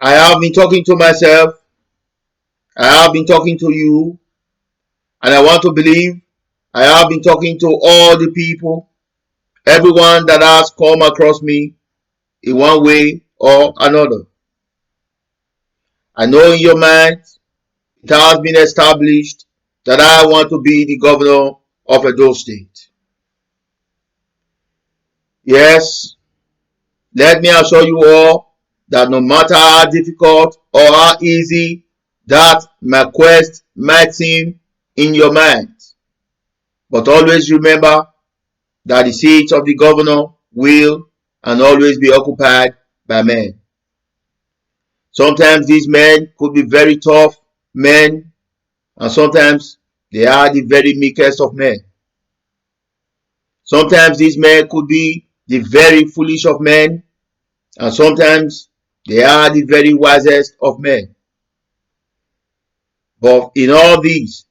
I have been talking to myself, I have been talking to you, and I want to believe I have been talking to all the people, everyone that has come across me in one way or another. I know in your mind it has been established that I want to be the governor of Edo State. Yes, let me assure you all that no matter how difficult or how easy that my quest might seem in your mind, but always remember that the seat of the governor will and always be occupied by men. Sometimes these men could be very tough men, and sometimes they are the very meekest of men. Sometimes these men could be the very foolish of men, and sometimes they are the very wisest of men. But in all these,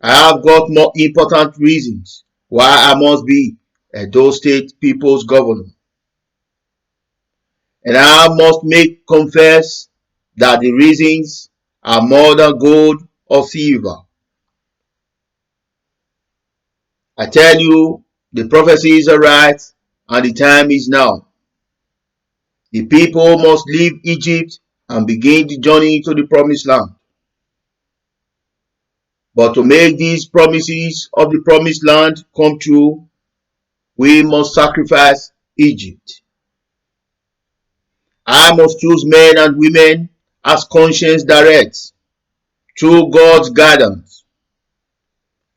I have got more important reasons why I must be Edo State People's Governor. And I must make confess that the reasons are more than gold or silver. I tell you, the prophecies are right and the time is now. The people must leave Egypt and begin the journey to the promised land. But to make these promises of the promised land come true, we must sacrifice Egypt. I must choose men and women as conscience directs, through God's guidance.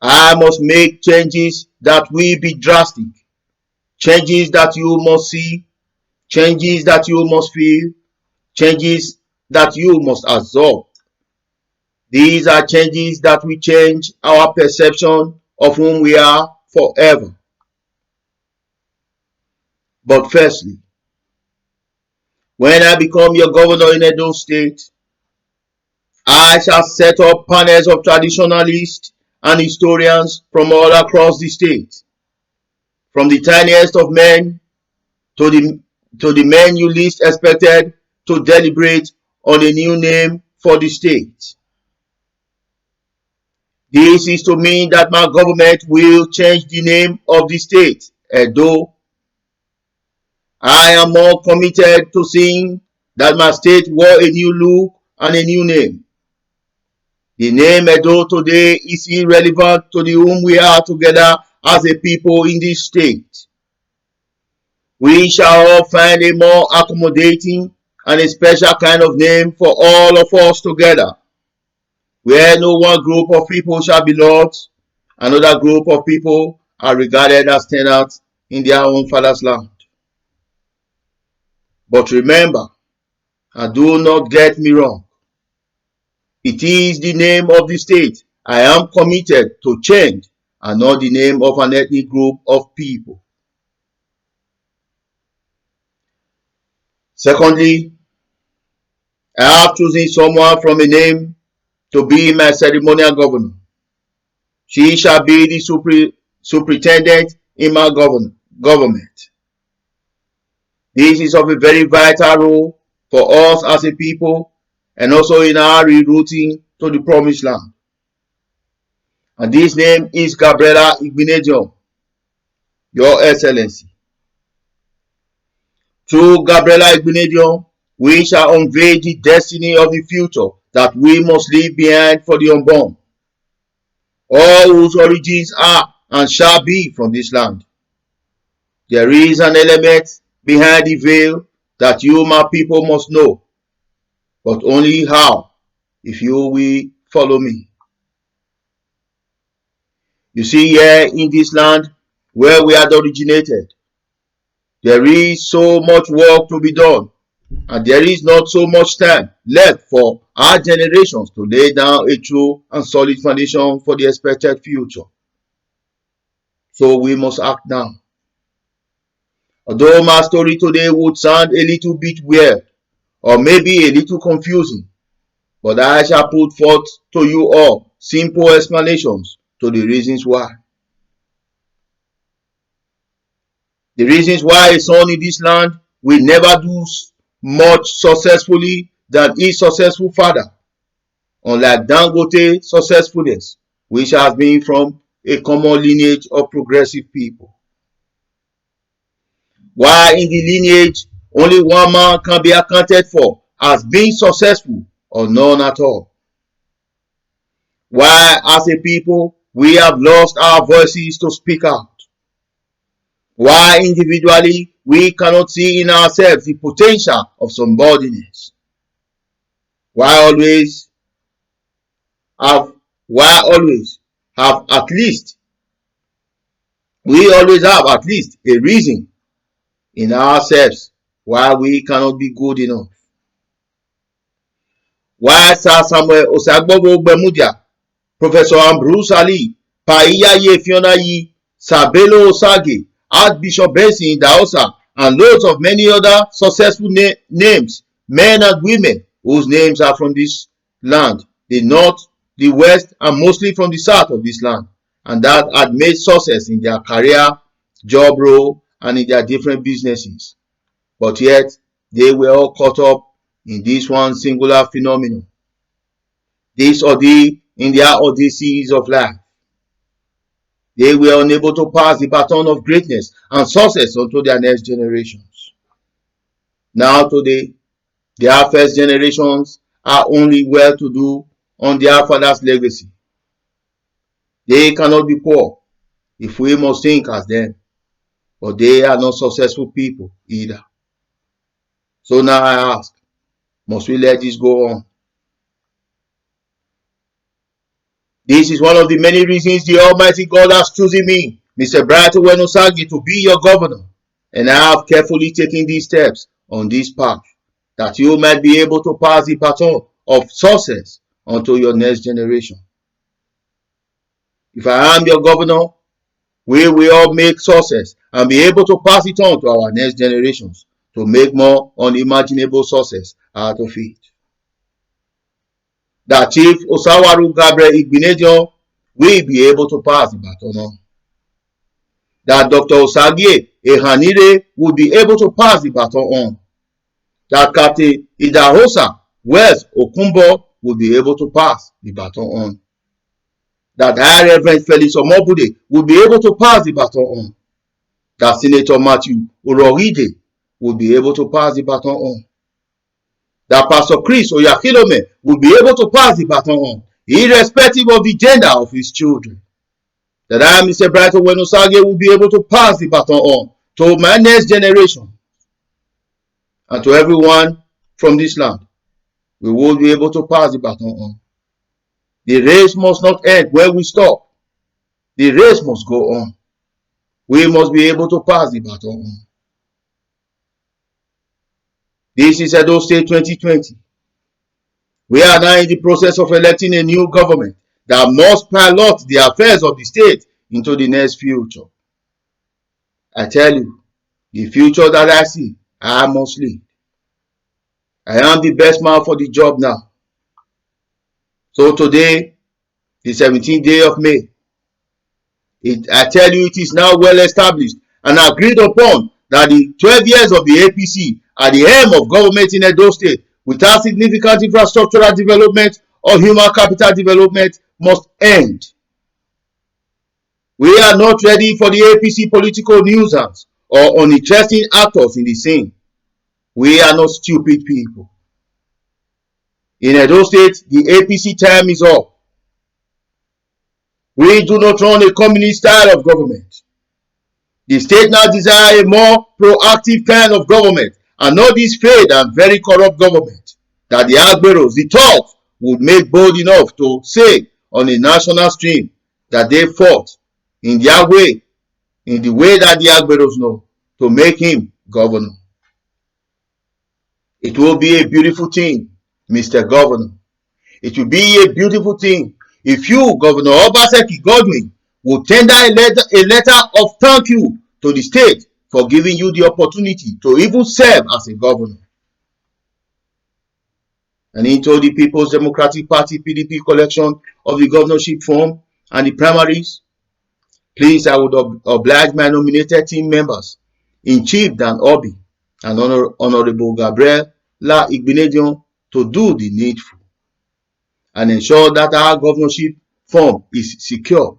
I must make changes that will be drastic, changes that you must see, changes that you must feel, changes that you must absorb. These are changes that will change our perception of whom we are forever. But firstly, when I become your governor in Edo State, I shall set up panels of traditionalists and historians from all across the state, from the tiniest of men to the men you least expected to deliberate on a new name for the state. This is to mean that my government will change the name of the state, Edo. I am more committed to seeing that my state wore a new look and a new name. The name Edo today is irrelevant to the whom we are together as a people in this state. We shall all find a more accommodating and a special kind of name for all of us together, where no one group of people shall be lords, another group of people are regarded as tenants in their own father's land. But remember, and do not get me wrong, it is the name of the state I am committed to change and not the name of an ethnic group of people. Secondly, I have chosen someone from a name to be my ceremonial governor. She shall be the superintendent in my government. This is of a very vital role for us as a people and also in our rerouting to the promised land. And this name is Gabriela Igbinedion, Your Excellency. Through Gabriela Igbinedion, we shall unveil the destiny of the future that we must leave behind for the unborn, all whose origins are and shall be from this land. There is an element behind the veil that you, my people, must know, but only how, if you will follow me. You see, here in this land where we had originated, there is so much work to be done, and there is not so much time left for our generations to lay down a true and solid foundation for the expected future. So we must act now. Although my story today would sound a little bit weird, or maybe a little confusing, but I shall put forth to you all simple explanations to the reasons why. The reasons why a son in this land will never do much successfully than his successful father, unlike Dangote's successfulness, which has been from a common lineage of progressive people. While in the lineage, only one man can be accounted for as being successful or none at all. While as a people, we have lost our voices to speak out. While individually, we cannot see in ourselves the potential of somebodyness. While always have, while always have at least, we always have at least a reason in ourselves why we cannot be good enough. Why Sir Samuel Osagbogbo Gbemudia, Professor Ambrose Ali, Paiyaye Fionayi, Sabelo Osage, Archbishop Benson Daosa, and loads of many other successful names, men and women whose names are from this land, the north, the west, and mostly from the south of this land, and that had made success in their career, job role, and in their different businesses. But yet, they were all caught up in this one singular phenomenon. This ordeal in their odysseys of life. They were unable to pass the baton of greatness and success onto their next generations. Now today, their first generations are only well-to-do on their father's legacy. They cannot be poor if we must think as them, but they are not successful people either. So now I ask, must we let this go on? This is one of the many reasons the Almighty God has chosen me, Mr. Brighton Wenosagi, to be your governor, and I have carefully taken these steps on this path, that you might be able to pass the baton of success onto your next generation. If I am your governor, we will all make success and be able to pass it on to our next generations to make more unimaginable success out of it. That Chief Osawaru Gabriel Igbenedion will be able to pass the baton on. That Dr. Osagie Ehanire will be able to pass the baton on. That Captain Idahosa Wells Okumbo will be able to pass the baton on. That High Reverend Felix Omobude will be able to pass the baton on. That Senator Matthew Ororide will be able to pass the baton on. That Pastor Chris Oyakilome will be able to pass the baton on, irrespective of the gender of his children. That I, Mr. Brighton Wenosage, will be able to pass the baton on to my next generation and to everyone from this land. We will be able to pass the baton on. The race must not end where we stop. The race must go on. We must be able to pass the baton on. This is Edo State 2020. We are now in the process of electing a new government that must pilot the affairs of the state into the next future. I tell you, the future that I see, I must lead. I am the best man for the job now. So today, the 17th day of May, I tell you, it is now well established and agreed upon that the 12 years of the APC are the aim of government in Edo State without significant infrastructural development or human capital development must end. We are not ready for the APC political nuisance or uninteresting actors in the scene. We are not stupid people. In Edo State, the APC time is up. We do not run a communist style of government. The state now desires a more proactive kind of government and not this failed and very corrupt government that the Agberos, the thugs, would make bold enough to say on a national stream that they fought in their way, in the way that the Agberos know, to make him governor. It will be a beautiful thing, Mr. Governor. It will be a beautiful thing if you, Governor Obaseki Godwin, will tender a letter of thank you to the state for giving you the opportunity to even serve as a governor. And he told the People's Democratic Party PDP collection of the governorship form and the primaries, please, I would oblige my nominated team members in Chief Dan Obi and Honorable Gabriel La Igbenedion to do the needful and ensure that our governorship form is secured.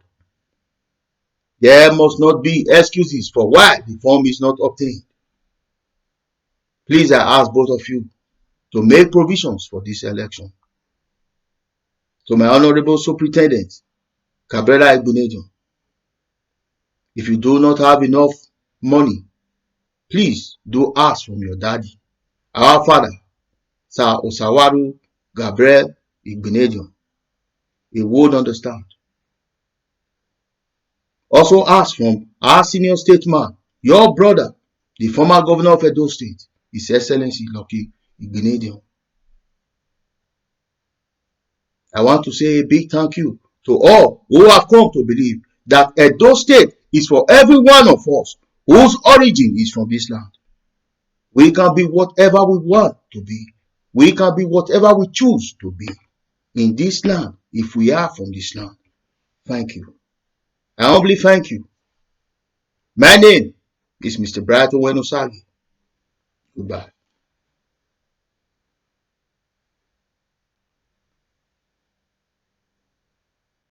There must not be excuses for why the form is not obtained. Please, I ask both of you to make provisions for this election. To my honorable superintendent, Cabrera Igbinedion, if you do not have enough money, please do ask from your daddy, our father, Sir Osawaru Gabriel Igbinedion. He would understand. Also ask from our senior statesman, your brother, the former governor of Edo State, His Excellency Lucky Igbinedion. I want to say a big thank you to all who have come to believe that Edo State is for every one of us whose origin is from this land. We can be whatever we want to be. We can be whatever we choose to be in this land if we are from this land. Thank you. I humbly thank you. My name is Mr. Bright Owenosagi. Goodbye.